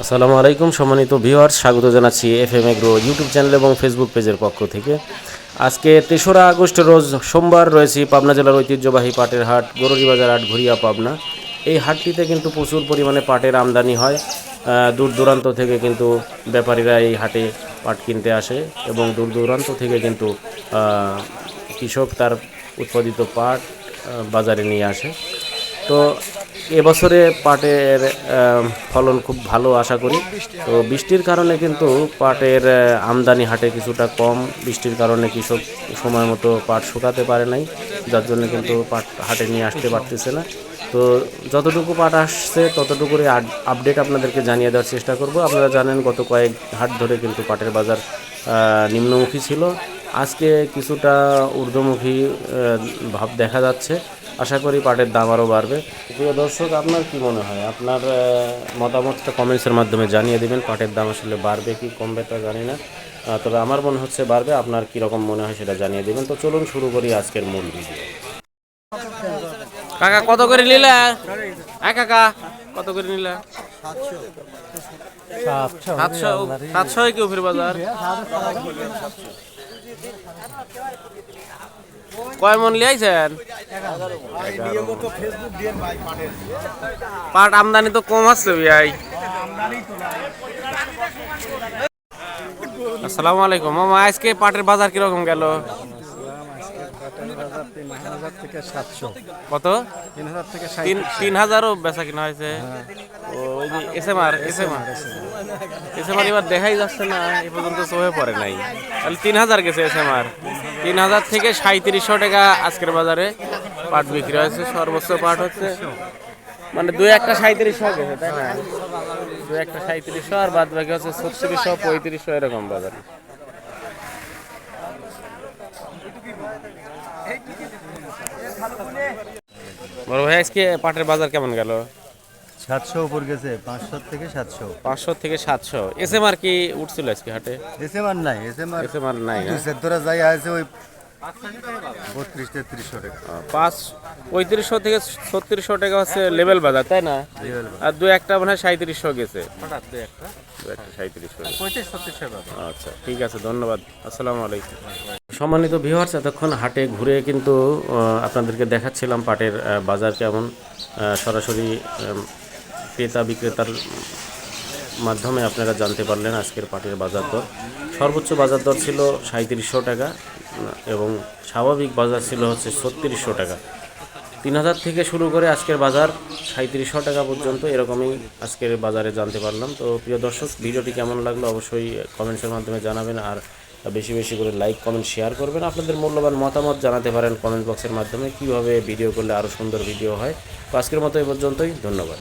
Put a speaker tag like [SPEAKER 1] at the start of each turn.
[SPEAKER 1] আসসালামু আলাইকুম সম্মানিত ভিউয়ার্স, স্বাগত জানাচ্ছি এফএম এগ্রো ইউটিউব চ্যানেল এবং ফেসবুক পেজের পক্ষ থেকে। আজকে ৩রা আগস্ট রোজ সোমবার রয়েছি পাবনা জেলার ঐতিহ্যবাহী পাটের হাট গরুরিবাজার হাট ঘুরিয়া পাবনা। এই হাটটিতে কিন্তু প্রচুর পরিমাণে পাটের আমদানি হয়। দূর দূরান্ত থেকে কিন্তু ব্যাপারীরা এই হাটে পাট কিনতে আসে এবং দূর দূরান্ত থেকে কিন্তু কৃষক তার উৎপাদিত পাট বাজারে নিয়ে আসে। তো এবছরে পাটের ফলন খুব ভালো আশা করি। তো বৃষ্টির কারণে কিন্তু পাটের আমদানি হাটে কিছুটা কম। বৃষ্টির কারণে কৃষক সময় মতো পাট শুকাতে পারে নাই, যার জন্য কিন্তু পাট হাটে নিয়ে আসতে পারতেছে না। তো যতটুকু পাট আসছে ততটুকুরই আপডেট আপনাদেরকে জানিয়ে দেওয়ার চেষ্টা করব। আপনারা জানেন গত কয়েক হাট ধরে কিন্তু পাটের বাজার নিম্নমুখী ছিল। আজকে কিছুটা ঊর্ধ্বমুখী ভাব দেখা যাচ্ছে। আশা করি পাটের দাম আরও বাড়বে। প্রিয় দর্শক, আপনার কি মনে হয়? আপনার মতামতটা কমেন্টসের মাধ্যমে জানিয়ে দেবেন। পাটের দাম আসলে বাড়বে কি কমবে তা জানি না, তবে আমার মনে হচ্ছে বাড়বে। আপনার কীরকম মনে হয় সেটা জানিয়ে দেবেন। তো চলুন শুরু করি আজকের মূল ভিডিও। কাকা কত করে নিলা? কাকা কত করে নিলা? 700 কি ফির বাজার? কয় মন লিয়াইছেন? পাট আমদানি তো কম আছে ভাই। আসসালামু আলাইকুম মামা, আজকে পাটের বাজার কিরকম গেল? কত? 3000ও বেচা কিনা হয়েছে। ওই যে এসএমআর এবার দেখাই যাচ্ছে না, এ পর্যন্ত চোখে পড়ে নাই। তাহলে 3000 গেছে এসএমআর। 3000 থেকে 3700 টাকা আজকের বাজারে পাট বিক্রি হয়েছে। সর্বোচ্চ পাট হচ্ছে মানে 2-1টা 3700 গেছে, তাই না? 2-1টা 3700 আর বাদ বাকি হচ্ছে 3600 3500 এরকম বাজারে। বড় ভাই, আজকে পাটের বাজার কেমন গেল?
[SPEAKER 2] 700 উপর গেছে, 500 থেকে 700।
[SPEAKER 1] 500 থেকে 700। এসএমআর কি উঠছিল আজকে হাটে?
[SPEAKER 2] এসএমআর নাই, এসএমআর
[SPEAKER 1] নাই না?
[SPEAKER 2] সেদ্ধরা যাই আছে ওই 32-3300 টাকা।
[SPEAKER 1] 3500 থেকে 3600 টাকা হচ্ছে লেভেল বাজার, তাই না? আর 2-1টা মনে হয় 3700 গেছে। 2-1টা 3700। আচ্ছা, ঠিক আছে, ধন্যবাদ। আসসালামু আলাইকুম। সম্মানিত ভিউয়ার্স, এতক্ষণ হাটে ঘুরে কিন্তু আপনাদেরকে দেখাচ্ছিলাম পাটের বাজার কেমন। সরাসরি ক্রেতা বিক্রেতার মাধ্যমে আপনারা জানতে পারলেন আজকের পাটের বাজার দর। সর্বোচ্চ বাজার দর ছিল 3700 টাকা এবং স্বাভাবিক বাজার ছিল হচ্ছে 3600 টাকা। 3000 থেকে শুরু করে আজকের বাজার 3700 টাকা পর্যন্ত, এরকমই আজকের বাজারে জানতে পারলাম। তো প্রিয় দর্শক, ভিডিওটি কেমন লাগলো অবশ্যই কমেন্টসের মাধ্যমে জানাবেন, আর বেশি বেশি করে লাইক কমেন্ট শেয়ার করবেন। আপনাদের মূল্যবান মতামত জানাতে পারেন কমেন্ট বক্সের মাধ্যমে, কীভাবে ভিডিও করলে আরও সুন্দর ভিডিও হয়। তো আজকের মতো এই পর্যন্তই, ধন্যবাদ।